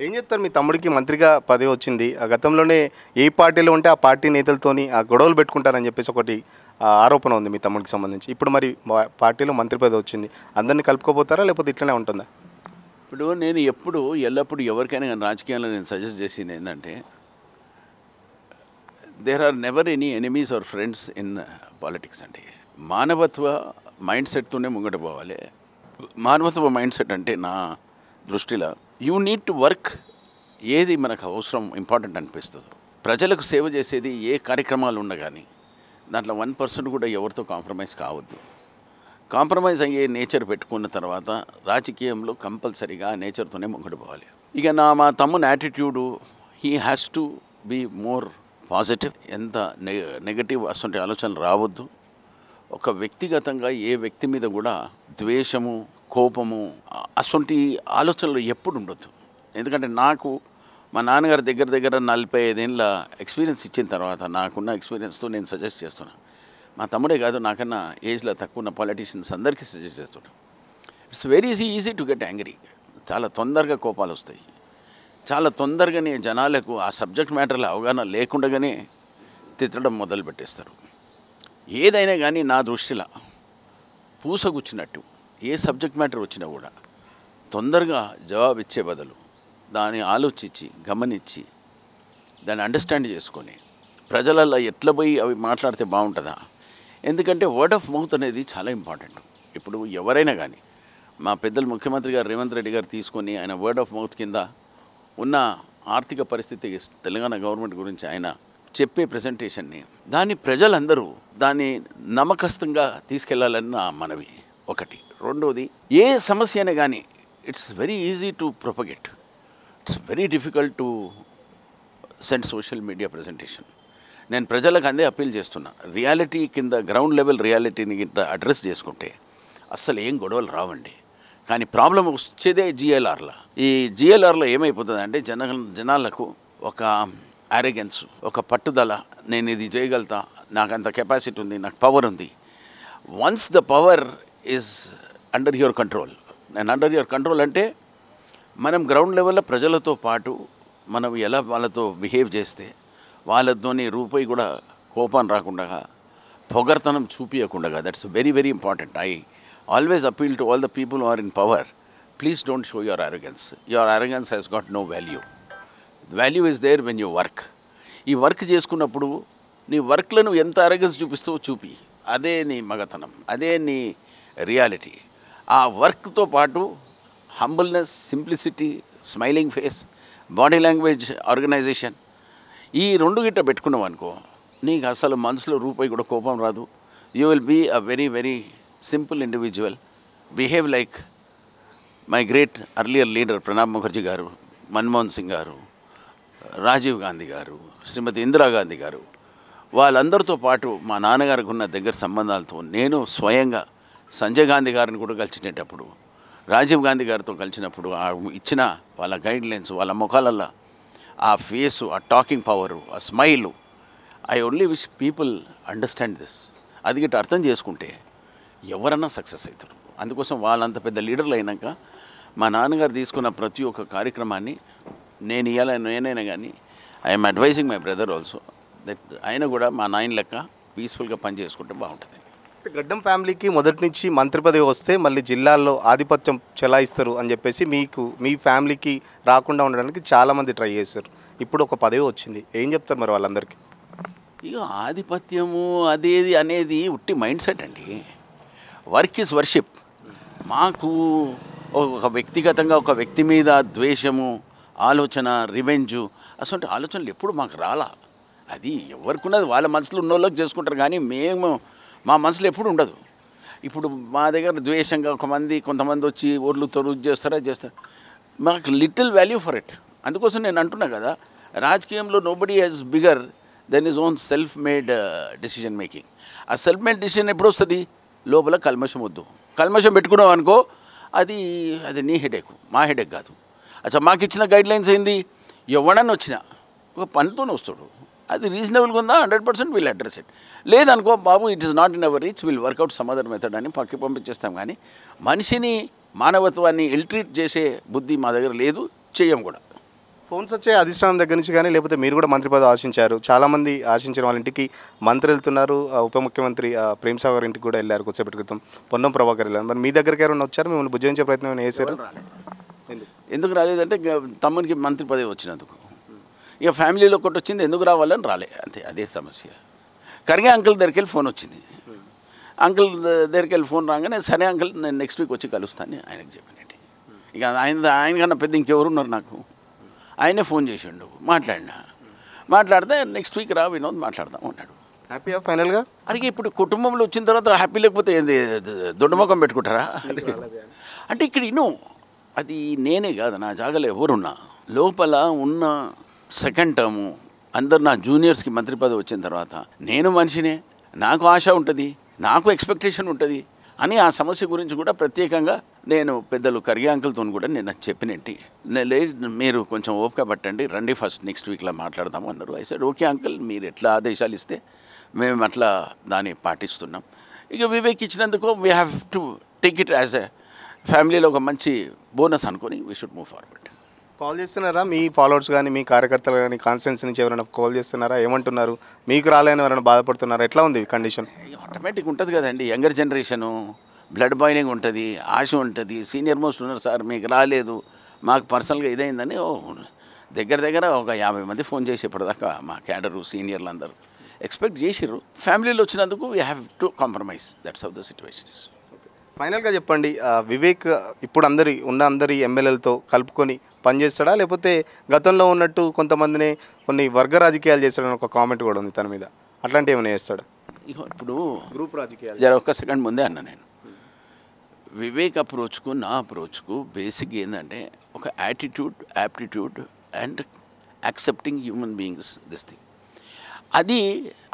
ఏం చెప్తారు మీ తమ్ముడికి మంత్రిగా పదవి వచ్చింది. గతంలోనే ఏ పార్టీలో ఉంటే ఆ పార్టీ నేతలతోని గొడవలు పెట్టుకుంటారని చెప్పేసి ఒకటి ఆరోపణ ఉంది మీ తమ్ముడికి సంబంధించి. ఇప్పుడు మరి పార్టీలో మంత్రి పదవి వచ్చింది. అందరిని కలుపుకోపోతారా లేకపోతే ఇట్లనే ఉంటుందా? ఇప్పుడు నేను ఎల్లప్పుడూ ఎవరికైనా కానీ రాజకీయాల్లో నేను సజెస్ట్ చేసింది ఏంటంటే there are never any enemies or friends in politics అండి. మానవత్వ మైండ్ సెట్తోనే ముంగట పోవాలి. మానవత్వ మైండ్ సెట్ అంటే నా దృష్టిలో యూ నీడ్ టు వర్క్. ఏది మనకు అవసరం ఇంపార్టెంట్ అనిపిస్తుందో ప్రజలకు సేవ చేసేది ఏ కార్యక్రమాలు ఉన్నా కానీ దాంట్లో 1% కూడా ఎవరితో కాంప్రమైజ్ కావద్దు. కాంప్రమైజ్ అయ్యే నేచర్ పెట్టుకున్న తర్వాత రాజకీయంలో కంపల్సరీగా ఆ నేచర్తోనే ముంగట పోవాలి. ఇక మా తమ్ముని attitude he has to be more positive. ఎంత నెగటివ్ అసలు ఆలోచనలు రావద్దు. ఒక వ్యక్తిగతంగా ఏ వ్యక్తి మీద కూడా ద్వేషము, కోపము అసలు ఆలోచనలు ఎప్పుడు ఉండొద్దు. ఎందుకంటే నాకు మా నాన్నగారు దగ్గర 45 ఏళ్ళ ఎక్స్పీరియన్స్ ఇచ్చిన తర్వాత నాకున్న ఎక్స్పీరియన్స్తో నేను సజెస్ట్ చేస్తున్నా. మా తమ్ముడే కాదు, నాకన్నా ఏజ్లో తక్కువ ఉన్న పొలిటీషియన్స్ అందరికీ సజెస్ట్ చేస్తున్నా. It's very easy to get angry. చాలా తొందరగా కోపాలు వస్తాయి. చాలా తొందరగానే జనాలకు ఆ సబ్జెక్ట్ మ్యాటర్లో అవగాహన లేకుండానే తిట్టడం మొదలు పెట్టేస్తారు. ఏదైనా కానీ నా దృష్టిలో పూసగుచ్చినట్టు ఏ సబ్జెక్ట్ మ్యాటర్ వచ్చినా కూడా తొందరగా జవాబు ఇచ్చే బదులు దాన్ని ఆలోచించి గమనించి దాన్ని అండర్స్టాండ్ చేసుకొని ప్రజలలో ఎట్లా పోయి అవి మాట్లాడితే బాగుంటుందా. ఎందుకంటే వర్డ్ ఆఫ్ మౌత్ అనేది చాలా ఇంపార్టెంట్. ఇప్పుడు ఎవరైనా కానీ మా పెద్దలు ముఖ్యమంత్రి గారు రేవంత్ రెడ్డి గారు తీసుకొని ఆయన వర్డ్ ఆఫ్ మౌత్ కింద ఉన్న ఆర్థిక పరిస్థితి తెలంగాణ గవర్నమెంట్ గురించి ఆయన చెప్పే ప్రజెంటేషన్ని దాన్ని ప్రజలందరూ దాన్ని నమ్మకస్తుగా తీసుకెళ్లాలని నా మనవి ఒకటి. రెండవది, ఏ సమస్య అయినా కానీ it's very easy to propagate. It's very difficult to send social media presentation. నేను ప్రజలకు అందే అప్పీల్ చేస్తున్నా. రియాలిటీ కింద గ్రౌండ్ లెవెల్ రియాలిటీని అడ్రస్ చేసుకుంటే అస్సలు ఏం గొడవలు రావండి. కానీ ప్రాబ్లం వచ్చేదే జిఎల్ఆర్లో. ఈ జిఎల్ఆర్లో ఏమైపోతుంది అంటే జనాలకు ఒక అరెగెన్స్, ఒక పట్టుదల, నేను ఇది చేయగలుగుతా, నాకు అంత కెపాసిటీ ఉంది, నాకు పవర్ ఉంది. Once the power is under your control, నేను అండర్ యువర్ కంట్రోల్ అంటే మనం గ్రౌండ్ లెవెల్లో ప్రజలతో పాటు మనం ఎలా వాళ్ళతో బిహేవ్ చేస్తే వాళ్ళతోని రూపాయి కూడా కోపం రాకుండా, పొగర్తనం చూపించకుండా, that's very very important. I always appeal to all the people who are in power, please don't show your arrogance. Your arrogance has got no value. The value is there when you work. ఈ work చేసుకున్నప్పుడు నీ వర్క్లో నువ్వు ఎంత arrogance చూపిస్తావో చూపి, అదే నీ మగతనం, అదే నీ రియాలిటీ. ఆ వర్క్తో పాటు humbleness, simplicity, smiling face, body language, organisation, ఈ రెండు గిట్ట పెట్టుకున్నావు అనుకో, నీకు అసలు మనసులో రూపాయి కూడా కోపం రాదు. You will be a very very simple individual. Behave like my great earlier leader Pranab Mukherjee garu, Manmohan Singh garu, Rajiv Gandhi garu, Srimati Indira Gandhi garu, వాళ్ళందరితో పాటు మా నాన్నగారికి ఉన్న దగ్గర సంబంధాలతో నేను స్వయంగా సంజయ్ గాంధీ గారిని కూడా కలిసినప్పుడు, రాజీవ్ గాంధీ గారితో కలిసినప్పుడు ఇచ్చిన వాళ్ళ గైడ్లైన్స్, వాళ్ళ ముఖాలల్లో ఆ ఫేసు, ఆ టాకింగ్ పవరు, ఆ smile, I only wish people understand this. అది గిట్ట అర్థం చేసుకుంటే ఎవరన్నా సక్సెస్ అవుతారు. అందుకోసం వాళ్ళంత పెద్ద లీడర్లు అయినాక మా నాన్నగారు తీసుకున్న ప్రతి ఒక్క కార్యక్రమాన్ని నేనైనా కానీ I'm advising my brother also that ఆయన కూడా మా నాయన లెక్క పీస్ఫుల్గా పనిచేసుకుంటే బాగుంటుంది. గడ్డం ఫ్యామిలీకి మొదటి నుంచి మంత్రి పదవి వస్తే మళ్ళీ జిల్లాల్లో ఆధిపత్యం చెలాయిస్తారు అని చెప్పేసి మీ ఫ్యామిలీకి రాకుండా ఉండడానికి చాలామంది ట్రై చేశారు. ఇప్పుడు ఒక పదవి వచ్చింది, ఏం చెప్తారు మరి వాళ్ళందరికీ? ఇక ఆధిపత్యము అదేది అనేది ఉట్టి మైండ్ సెట్ అండి. Work is worship. మాకు ఒక వ్యక్తిగతంగా ఒక వ్యక్తి మీద ద్వేషము, ఆలోచన, రివెంజు, అసలు ఆలోచనలు ఎప్పుడు మాకు రాలా. అది ఎవరికి ఉన్నది వాళ్ళ మనసులో ఉన్న వాళ్ళకి చేసుకుంటారు, కానీ మా మనసులో ఎప్పుడు ఉండదు. ఇప్పుడు మా దగ్గర ద్వేషంగా కొంతమంది వచ్చి ఓర్లు తొరుగు చేస్తారు. మాకు లిటిల్ వాల్యూ ఫర్ ఇట్. అందుకోసం నేను అంటున్నా కదా, రాజకీయంలో nobody has bigger than his own self made decision making. ఆ సెల్ఫ్ మేడ్ డెసిషన్ ఎప్పుడు వస్తుంది? లోపల కల్మషం వద్దు. కల్మషం పెట్టుకున్నావు అనుకో, అది నీ హెడేక్, మా హెడేక్ కాదు. అచ్చా, మాకు ఇచ్చిన గైడ్లైన్స్ ఏంది? ఎవడన్నా వచ్చినా ఒక పనితోనే వస్తాడు, అది రీజనబుల్గా ఉందా 100% విల్ అడ్రస్ ఇట్. లేదనుకో, బాబు it is not in our reach, will work out some other method అని పక్కకి పంపించేస్తాం. కానీ మనిషిని, మానవత్వాన్ని ఇల్ట్రీట్ చేసే బుద్ధి మా దగ్గర లేదు, చెయ్యం కూడా. ఫోన్స్ వచ్చే అధిష్టానం దగ్గర నుంచి కానీ లేకపోతే మీరు కూడా మంత్రి పదవి ఆశించారు, చాలామంది ఆశించిన వాళ్ళ ఇంటికి మంత్రి వెళ్తున్నారు, ఉప ముఖ్యమంత్రి ప్రేమ్ సాగర్ ఇంటికి కూడా వెళ్ళారు కొద్దిసేపటి క్రితం, పొన్నం ప్రభాకర్ వెళ్ళారు. మరి మీ దగ్గరికి ఎవరైనా వచ్చారు, మిమ్మల్ని బుజ్జించే ప్రయత్నం ఏమైనా చేశారు? ఎందుకు రాలేదంటే తమ్మునికి మంత్రి పదవి వచ్చినందుకు. ఇక ఫ్యామిలీలో ఒకటి వచ్చింది, ఎందుకు రావాలని రాలే, అంతే, అదే సమస్య. కరిగే అంకుల్ దగ్గరికి వెళ్ళి ఫోన్ వచ్చింది. అంకుల్ దగ్గరికి వెళ్ళి ఫోన్ రాగానే సరే అంకుల్ నేను నెక్స్ట్ వీక్ వచ్చి కలుస్తాను ఆయనకు చెప్పినట్టు. ఇక ఆయనకన్నా పెద్ద ఇంకెవరు ఉన్నారు నాకు. ఆయనే ఫోన్ చేసిండు, మాట్లాడితే నెక్స్ట్ వీక్ రా వినోద్ మాట్లాడదాం అన్నాడు. హ్యాపీయా ఫైనల్గా? అడిగి ఇప్పుడు కుటుంబంలో వచ్చిన తర్వాత హ్యాపీ లేకపోతే ఏంది, దొడ్డముఖం పెట్టుకుంటారా అంటే ఇక్కడ అది నేనే కాదు, నా జాగాలో ఎవరున్నా లోపల ఉన్న సెకండ్ టర్ము అందరు నా జూనియర్స్కి మంత్రి పదవి వచ్చిన తర్వాత నేను మనిషినే, నాకు ఆశ ఉంటుంది, నాకు ఎక్స్పెక్టేషన్ ఉంటుంది అని ఆ సమస్య గురించి కూడా ప్రత్యేకంగా నేను పెద్దలు కరిగే అంకుల్తో కూడా నేను చెప్పినట్టు మీరు కొంచెం ఓపిక పట్టండి, రండి ఫస్ట్ నెక్స్ట్ వీక్లో మాట్లాడదాము అన్నారు. ఐ సెడ్ ఓకే అంకుల్, మీరు ఎట్లా ఆదేశాలు ఇస్తే మేము అట్లా దాన్ని పాటిస్తున్నాం. ఇక వివేక్ ఇచ్చినందుకు we have to take it as a ఫ్యామిలీలో ఒక మంచి బోనస్ అనుకొని we should move forward. Call చేస్తున్నారా మీ ఫాలోవర్స్ కానీ మీ కార్యకర్తలు కానీ కాన్స్టిట్యున్సీ నుంచి ఎవరైనా కాల్ చేస్తున్నారా? ఏమంటున్నారు? మీకు రాలేని ఎవరైనా బాధపడుతున్నారా? ఎట్లా ఉంది కండిషన్? ఆటోమేటిక్ ఉంటుంది కదండి, యంగర్ జనరేషను, బ్లడ్ బాయిలింగ్ ఉంటుంది, ఆశ ఉంటుంది. సీనియర్ మోస్ట్ ఉన్నారు, సార్ మీకు రాలేదు, మాకు పర్సనల్గా ఇదైందని దగ్గర ఒక 50 మంది ఫోన్ చేసేప్పటిదాకా మా క్యాడరు సీనియర్లు అందరూ ఎక్స్పెక్ట్ చేసిర్రు. ఫ్యామిలీలో వచ్చినందుకు we have to compromise, that's how the situation is. ఫైనల్గా చెప్పండి, వివేక్ ఇప్పుడు అందరి ఎమ్మెల్యేలతో కలుపుకొని పనిచేస్తాడా, లేకపోతే గతంలో ఉన్నట్టు కొంతమందిని కొన్ని వర్గ రాజకీయాలు చేస్తాడని ఒక కామెంట్ కూడా ఉంది తన మీద, అట్లాంటివి ఏమైనా చేస్తాడా? ఇప్పుడు గ్రూప్ రాజకీయాలు జర ఒక్క సెకండ్ ముందే అన్నా నేను. వివేక్ అప్రోచ్కు నా అప్రోచ్కు బేసిక్ ఏంటంటే ఒక attitude, aptitude and accepting human beings this thing. అది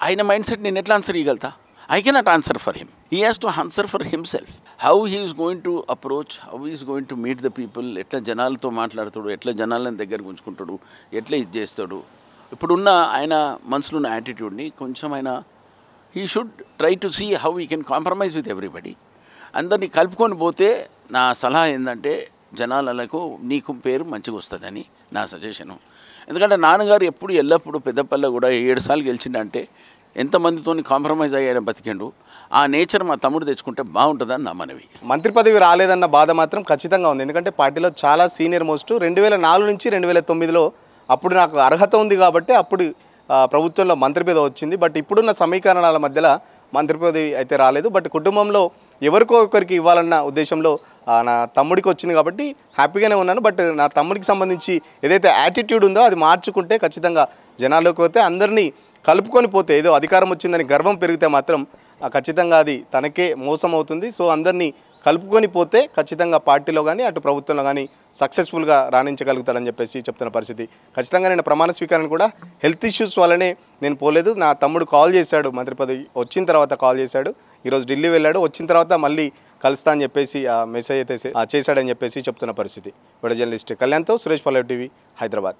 ఆయన మైండ్ సెట్ నేను ఎట్లా answer ఇవ్వగలుగుతా? I cannot answer for him. He has to answer for himself. How he is going to approach, how he is going to meet the people, ఎట్లా జనాలతో మాట్లాడతాడు, ఎట్లా జనాలను దగ్గరకు ఉంచుకుంటాడు, ఎట్లా ఇది చేస్తాడు. ఇప్పుడున్న ఆయన మనసులో ఉన్న యాటిట్యూడ్ని కొంచెం ఆయన he should try to see how he can compromise with everybody. అందరినీ కలుపుకొని పోతే నా సలహా ఏంటంటే జనాలకు నీకు పేరు మంచిగా వస్తుందని నా సజెషను. ఎందుకంటే నాన్నగారు ఎప్పుడు ఎల్లప్పుడూ పెద్దపల్లి కూడా 7 సార్లు గెలిచిండంటే ఎంతమందితో కాంప్రమైజ్ అయ్యాడని బతికిండు. ఆ నేచర్ మా తమ్ముడు తెచ్చుకుంటే బాగుంటుందని నా మనవి. మంత్రి పదవి రాలేదన్న బాధ మాత్రం ఖచ్చితంగా ఉంది, ఎందుకంటే పార్టీలో చాలా సీనియర్ మోస్ట్ 2004 నుంచి 2009లో అప్పుడు నాకు అర్హత ఉంది కాబట్టి అప్పుడు ప్రభుత్వంలో మంత్రి పదవి వచ్చింది. బట్ ఇప్పుడున్న సమీకరణాల మధ్యలో మంత్రి పదవి అయితే రాలేదు. బట్ కుటుంబంలో ఎవరికో ఒకరికి ఇవ్వాలన్న ఉద్దేశంలో నా తమ్ముడికి వచ్చింది కాబట్టి హ్యాపీగానే ఉన్నాను. బట్ నా తమ్ముడికి సంబంధించి ఏదైతే యాటిట్యూడ్ ఉందో అది మార్చుకుంటే ఖచ్చితంగా జనాల్లోకి పోతే అందరినీ కలుపుకొని పోతే ఏదో అధికారం వచ్చిందని గర్వం పెరిగితే మాత్రం ఖచ్చితంగా అది తనకే మోసం అవుతుంది. సో అందరినీ కలుపుకొని పోతే ఖచ్చితంగా పార్టీలో కానీ అటు ప్రభుత్వంలో కానీ సక్సెస్ఫుల్గా రాణించగలుగుతాడని చెప్పేసి చెప్తున్న పరిస్థితి. ఖచ్చితంగా నేను ప్రమాణ స్వీకారం కూడా హెల్త్ ఇష్యూస్ వల్లనే నేను పోలేదు. నా తమ్ముడు కాల్ చేశాడు, మంత్రి పదవి వచ్చిన తర్వాత కాల్ చేశాడు. ఈరోజు ఢిల్లీ వెళ్ళాడు, వచ్చిన తర్వాత మళ్ళీ కలుస్తా అని చెప్పేసి మెసేజ్ అయితే చేశాడని చెప్పేసి చెప్తున్న పరిస్థితి. వీడియో జర్నలిస్ట్ కళ్యాణ్తో సురేష్ పల్లవి టీవీ, హైదరాబాద్.